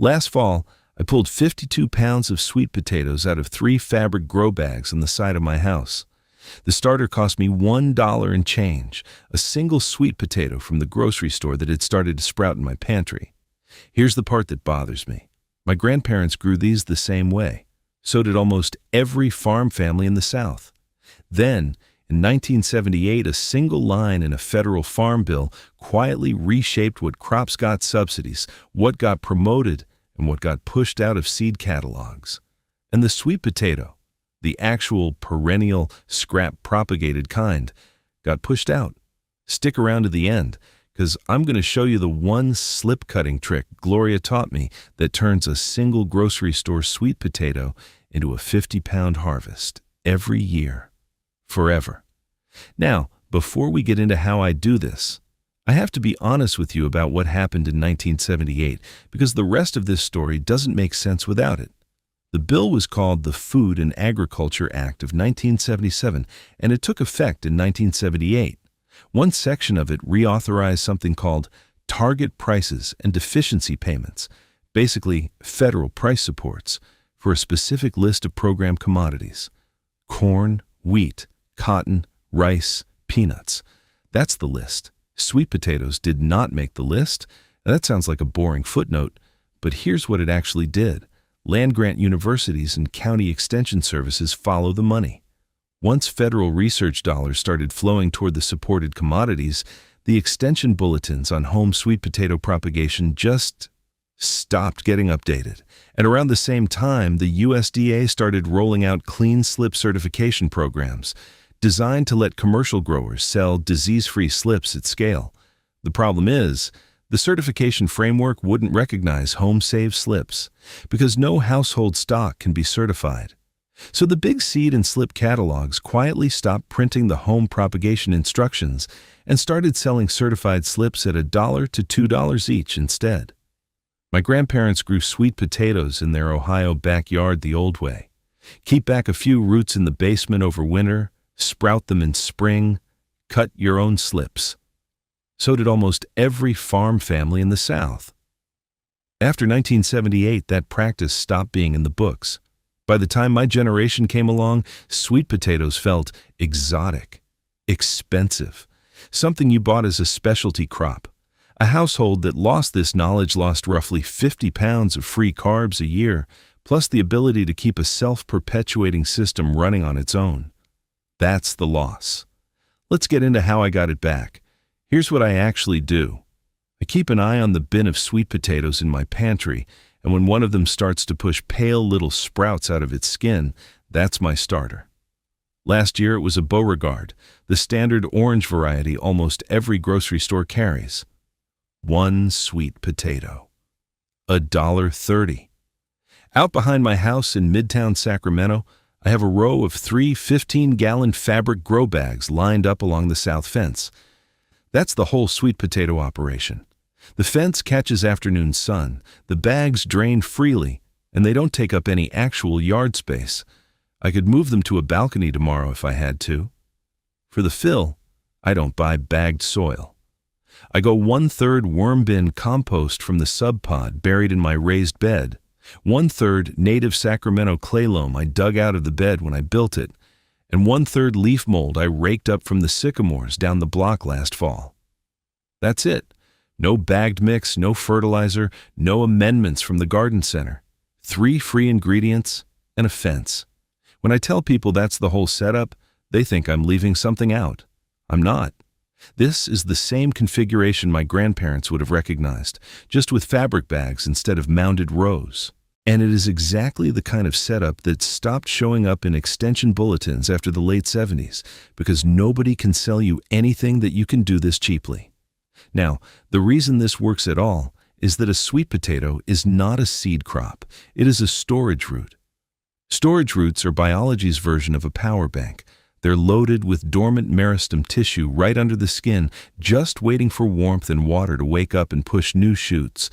Last fall, I pulled 52 pounds of sweet potatoes out of 3 fabric grow bags on the side of my house. The starter cost me $1 and change, a single sweet potato from the grocery store that had started to sprout in my pantry. Here's the part that bothers me. My grandparents grew these the same way. So did almost every farm family in the South. Then, in 1978, a single line in a federal farm bill quietly reshaped what crops got subsidies, what got promoted, and what got pushed out of seed catalogs. And the sweet potato, the actual perennial scrap propagated kind, got pushed out. Stick around to the end, because I'm going to show you the one slip cutting trick Gloria taught me that turns a single grocery store sweet potato into a 50-pound harvest every year, forever. Now, before we get into how I do this, I have to be honest with you about what happened in 1978, because the rest of this story doesn't make sense without it. The bill was called the Food and Agriculture Act of 1977, and it took effect in 1978. One section of it reauthorized something called target prices and deficiency payments, basically federal price supports, for a specific list of program commodities: corn, wheat, cotton, rice, peanuts. That's the list. Sweet potatoes did not make the list. That sounds like a boring footnote, but here's what it actually did. Land-grant universities and county extension services follow the money. Once federal research dollars started flowing toward the supported commodities, the extension bulletins on home sweet potato propagation just stopped getting updated. And around the same time, the USDA started rolling out clean slip certification programs, designed to let commercial growers sell disease-free slips at scale. The problem is, the certification framework wouldn't recognize home-saved slips, because no household stock can be certified. So the big seed and slip catalogs quietly stopped printing the home propagation instructions and started selling certified slips at $1 to $2 each instead. My grandparents grew sweet potatoes in their Ohio backyard the old way. Keep back a few roots in the basement over winter, sprout them in spring, cut your own slips. So did almost every farm family in the South. After 1978, that practice stopped being in the books. By the time my generation came along, sweet potatoes felt exotic, expensive, something you bought as a specialty crop. A household that lost this knowledge lost roughly 50 pounds of free carbs a year, plus the ability to keep a self-perpetuating system running on its own. That's the loss. Let's get into how I got it back. Here's what I actually do. I keep an eye on the bin of sweet potatoes in my pantry, and when one of them starts to push pale little sprouts out of its skin, that's my starter. Last year it was a Beauregard, the standard orange variety almost every grocery store carries. One sweet potato. $1.30. Out behind my house in Midtown Sacramento, I have a row of 3 15-gallon fabric grow bags lined up along the south fence. That's the whole sweet potato operation. The fence catches afternoon sun, the bags drain freely, and they don't take up any actual yard space. I could move them to a balcony tomorrow if I had to. For the fill, I don't buy bagged soil. I go 1/3 worm bin compost from the sub pod buried in my raised bed, 1/3 native Sacramento clay loam I dug out of the bed when I built it, and 1/3 leaf mold I raked up from the sycamores down the block last fall. That's it. No bagged mix, no fertilizer, no amendments from the garden center. 3 free ingredients and a fence. When I tell people that's the whole setup, they think I'm leaving something out. I'm not. This is the same configuration my grandparents would have recognized, just with fabric bags instead of mounded rows. And it is exactly the kind of setup that stopped showing up in extension bulletins after the late 70s, because nobody can sell you anything that you can do this cheaply. Now, the reason this works at all is that a sweet potato is not a seed crop. It is a storage root. Storage roots are biology's version of a power bank. They're loaded with dormant meristem tissue right under the skin, just waiting for warmth and water to wake up and push new shoots.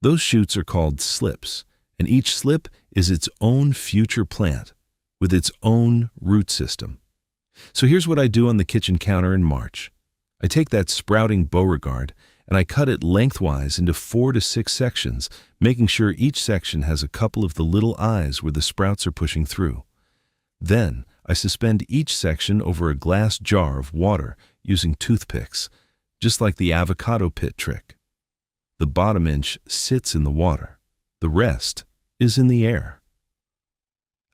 Those shoots are called slips, and each slip is its own future plant with its own root system. So here's what I do on the kitchen counter in March. I take that sprouting Beauregard and I cut it lengthwise into 4 to 6 sections, making sure each section has a couple of the little eyes where the sprouts are pushing through. Then, I suspend each section over a glass jar of water using toothpicks, just like the avocado pit trick. The bottom inch sits in the water. The rest is in the air.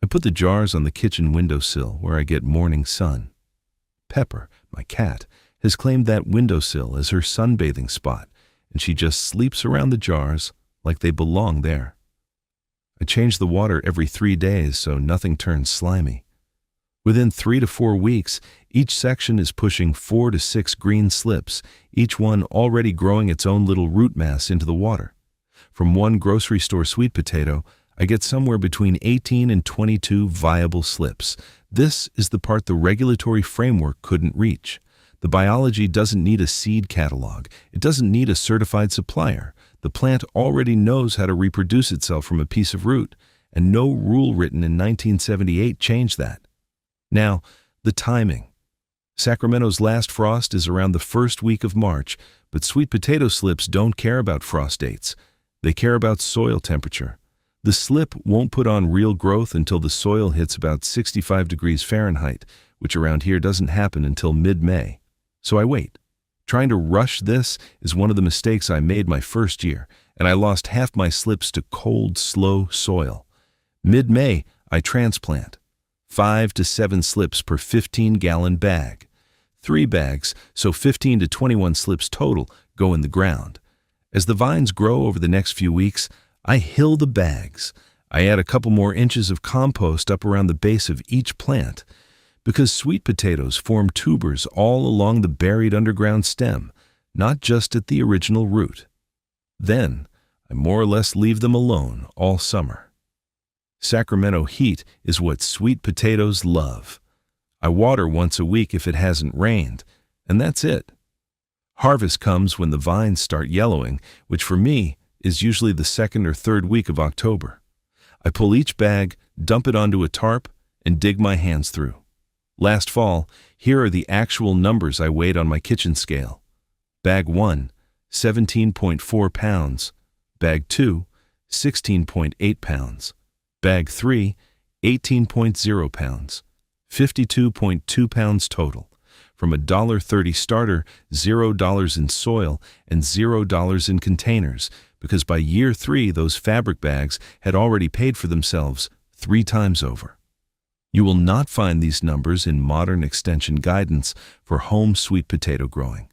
I put the jars on the kitchen windowsill where I get morning sun. Pepper, my cat, has claimed that windowsill as her sunbathing spot, and she just sleeps around the jars like they belong there. I change the water every 3 days so nothing turns slimy. Within 3 to 4 weeks, each section is pushing 4 to 6 green slips, each one already growing its own little root mass into the water. From one grocery store sweet potato, I get somewhere between 18 and 22 viable slips. This is the part the regulatory framework couldn't reach. The biology doesn't need a seed catalog. It doesn't need a certified supplier. The plant already knows how to reproduce itself from a piece of root, and no rule written in 1978 changed that. Now, the timing. Sacramento's last frost is around the first week of March, but sweet potato slips don't care about frost dates. They care about soil temperature. The slip won't put on real growth until the soil hits about 65 degrees Fahrenheit, which around here doesn't happen until mid-May. So I wait. Trying to rush this is one of the mistakes I made my first year, and I lost half my slips to cold, slow soil. Mid-May, I transplant. 5 to 7 slips per 15-gallon bag. 3 bags, so 15 to 21 slips total, go in the ground. As the vines grow over the next few weeks, I hill the bags. I add a couple more inches of compost up around the base of each plant, because sweet potatoes form tubers all along the buried underground stem, not just at the original root. Then, I more or less leave them alone all summer. Sacramento heat is what sweet potatoes love. I water once a week if it hasn't rained, and that's it. Harvest comes when the vines start yellowing, which for me is usually the 2nd or 3rd week of October. I pull each bag, dump it onto a tarp, and dig my hands through. Last fall, here are the actual numbers I weighed on my kitchen scale. Bag 1, 17.4 pounds. Bag 2, 16.8 pounds. Bag 3, 18.0 pounds. 52.2 pounds total. From a $1.30 starter, $0 in soil, and $0 in containers, because by year 3 those fabric bags had already paid for themselves 3 times over. You will not find these numbers in modern extension guidance for home sweet potato growing.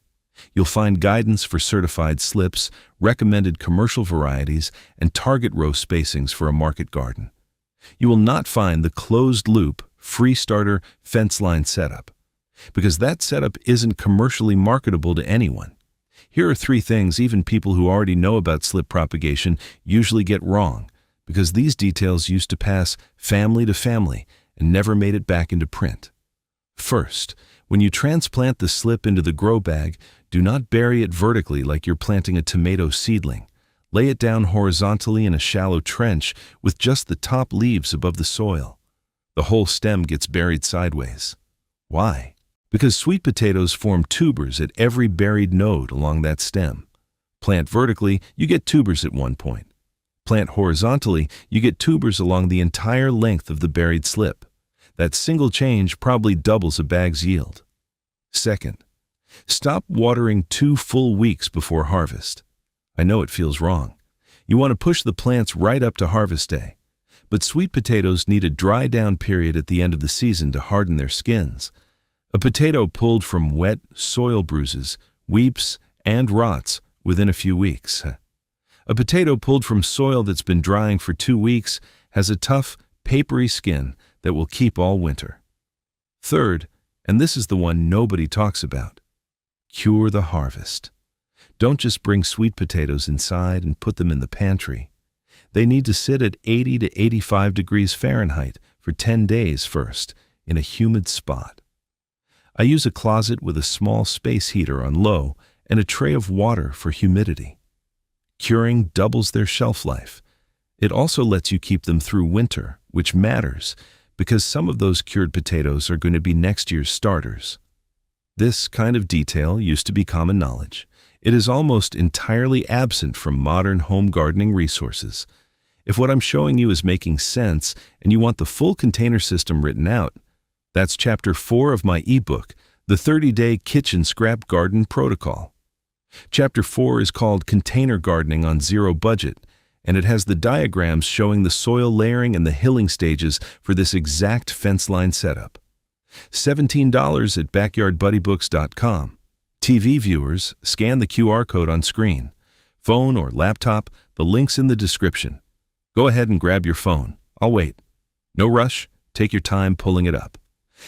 You'll find guidance for certified slips, recommended commercial varieties, and target row spacings for a market garden. You will not find the closed-loop, free starter, fence line setup, because that setup isn't commercially marketable to anyone. Here are 3 things even people who already know about slip propagation usually get wrong, because these details used to pass family to family and never made it back into print. First, when you transplant the slip into the grow bag, do not bury it vertically like you're planting a tomato seedling. Lay it down horizontally in a shallow trench with just the top leaves above the soil. The whole stem gets buried sideways. Why? Because sweet potatoes form tubers at every buried node along that stem. Plant vertically, you get tubers at one point. Plant horizontally, you get tubers along the entire length of the buried slip. That single change probably doubles a bag's yield. Second, stop watering 2 full weeks before harvest. I know it feels wrong. You want to push the plants right up to harvest day. But sweet potatoes need a dry down period at the end of the season to harden their skins. A potato pulled from wet soil bruises, weeps, and rots within a few weeks. A potato pulled from soil that's been drying for 2 weeks has a tough, papery skin that will keep all winter. Third, and this is the one nobody talks about, cure the harvest. Don't just bring sweet potatoes inside and put them in the pantry. They need to sit at 80 to 85 degrees Fahrenheit for 10 days first in a humid spot. I use a closet with a small space heater on low and a tray of water for humidity. Curing doubles their shelf life. It also lets you keep them through winter, which matters because some of those cured potatoes are going to be next year's starters. This kind of detail used to be common knowledge. It is almost entirely absent from modern home gardening resources. If what I'm showing you is making sense and you want the full container system written out, that's Chapter 4 of my ebook, The 30-Day Kitchen Scrap Garden Protocol. Chapter 4 is called Container Gardening on Zero Budget, and it has the diagrams showing the soil layering and the hilling stages for this exact fence line setup. $17 at backyardbuddybooks.com. TV viewers, scan the QR code on screen. Phone or laptop, the link's in the description. Go ahead and grab your phone. I'll wait. No rush. Take your time pulling it up.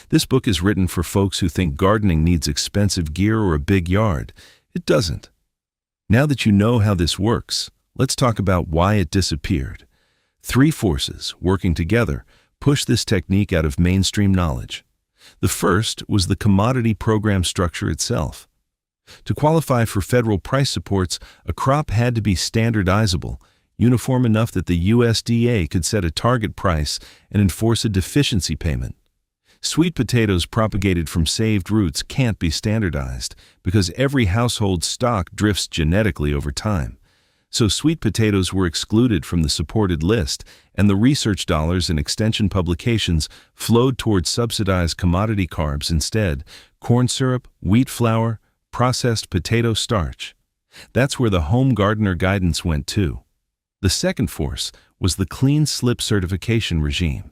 This book is written for folks who think gardening needs expensive gear or a big yard. It doesn't. Now that you know how this works, let's talk about why it disappeared. 3 forces, working together, pushed this technique out of mainstream knowledge. The first was the commodity program structure itself. To qualify for federal price supports, a crop had to be standardizable, uniform enough that the USDA could set a target price and enforce a deficiency payment. Sweet potatoes propagated from saved roots can't be standardized because every household's stock drifts genetically over time. So sweet potatoes were excluded from the supported list, and the research dollars and extension publications flowed towards subsidized commodity carbs instead: corn syrup, wheat flour, processed potato starch. That's where the HomeGardener guidance went too. The second force was the clean slip certification regime.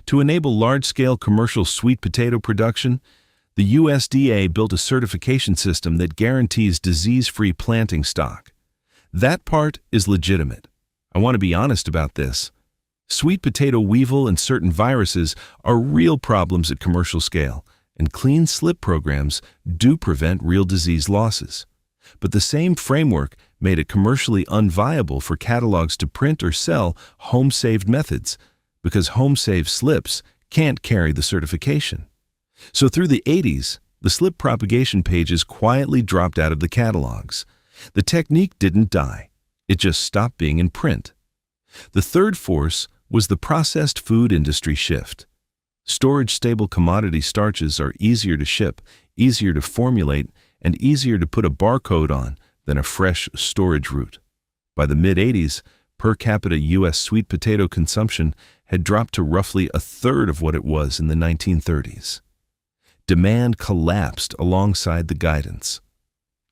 To enable large-scale commercial sweet potato production, the USDA built a certification system that guarantees disease-free planting stock. That part is legitimate. I want to be honest about this. Sweet potato weevil and certain viruses are real problems at commercial scale, and clean slip programs do prevent real disease losses. But the same framework made it commercially unviable for catalogs to print or sell home-saved methods, because home-saved slips can't carry the certification. So through the 80s, the slip propagation pages quietly dropped out of the catalogs. The technique didn't die. It just stopped being in print. The third force was the processed food industry shift. Storage-stable commodity starches are easier to ship, easier to formulate, and easier to put a barcode on than a fresh storage root. By the mid-80s, per capita U.S. sweet potato consumption had dropped to roughly a third of what it was in the 1930s. Demand collapsed alongside the guidance.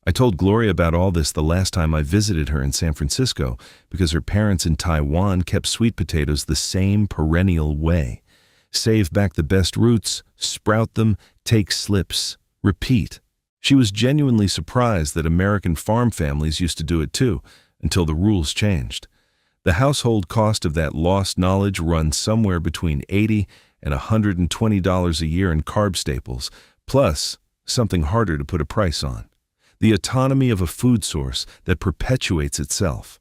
I told Gloria about all this the last time I visited her in San Francisco because her parents in Taiwan kept sweet potatoes the same perennial way. Save back the best roots, sprout them, take slips, repeat. She was genuinely surprised that American farm families used to do it too, until the rules changed. The household cost of that lost knowledge runs somewhere between $80 and $120 a year in carb staples, plus something harder to put a price on: the autonomy of a food source that perpetuates itself.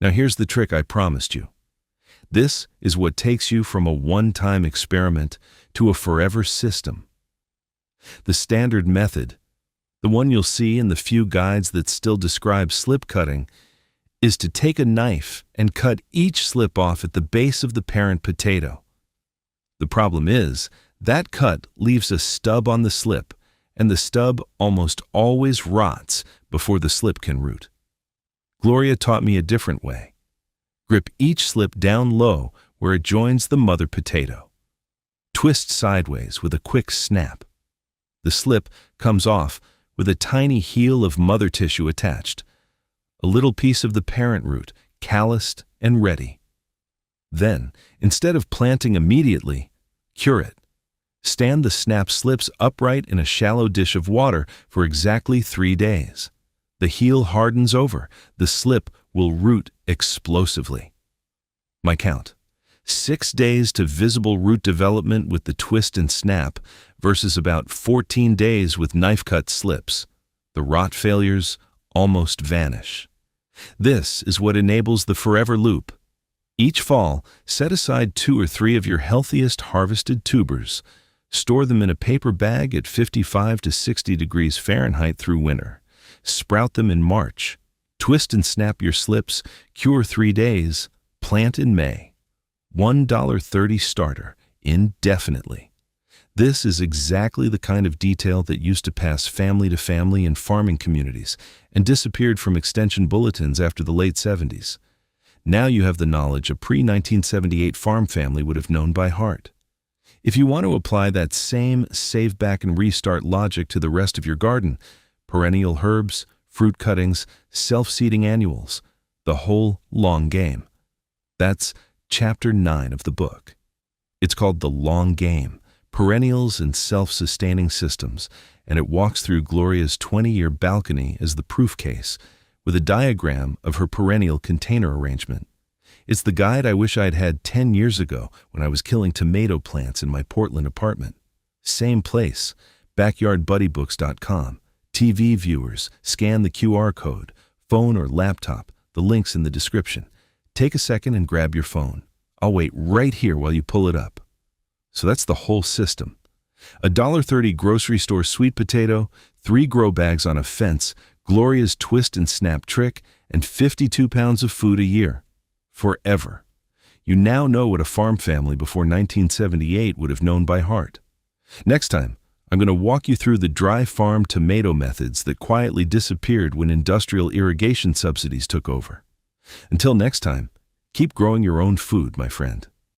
Now here's the trick I promised you. This is what takes you from a one-time experiment to a forever system. The standard method, the one you'll see in the few guides that still describe slip cutting, is to take a knife and cut each slip off at the base of the parent potato. The problem is, that cut leaves a stub on the slip, and the stub almost always rots before the slip can root. Gloria taught me a different way. Grip each slip down low where it joins the mother potato. Twist sideways with a quick snap. The slip comes off with a tiny heel of mother tissue attached, a little piece of the parent root, calloused and ready. Then, instead of planting immediately, cure it. Stand the snap slips upright in a shallow dish of water for exactly 3 days. The heel hardens over. The slip will root explosively. My count: 6 days to visible root development with the twist and snap versus about 14 days with knife-cut slips. The rot failures almost vanish. This is what enables the forever loop. Each fall, set aside 2 or 3 of your healthiest harvested tubers. Store them in a paper bag at 55 to 60 degrees Fahrenheit through winter. Sprout them in March. Twist and snap your slips, cure 3 days, plant in May. $1.30 starter, indefinitely. This is exactly the kind of detail that used to pass family to family in farming communities and disappeared from extension bulletins after the late 70s. Now you have the knowledge a pre-1978 farm family would have known by heart. If you want to apply that same save back and restart logic to the rest of your garden, perennial herbs, fruit cuttings, self-seeding annuals, the whole long game. That's Chapter 9 of the book. It's called The Long Game, Perennials and Self-Sustaining Systems, and it walks through Gloria's 20-year balcony as the proof case, with a diagram of her perennial container arrangement. It's the guide I wish I'd had 10 years ago when I was killing tomato plants in my Portland apartment. Same place, backyardbuddybooks.com. TV viewers, scan the QR code, phone or laptop, the link's in the description. Take a second and grab your phone. I'll wait right here while you pull it up. So that's the whole system. A $1.30 grocery store sweet potato, 3 grow bags on a fence, Gloria's twist and snap trick, and 52 pounds of food a year. Forever. You now know what a farm family before 1978 would have known by heart. Next time, I'm going to walk you through the dry farm tomato methods that quietly disappeared when industrial irrigation subsidies took over. Until next time, keep growing your own food, my friend.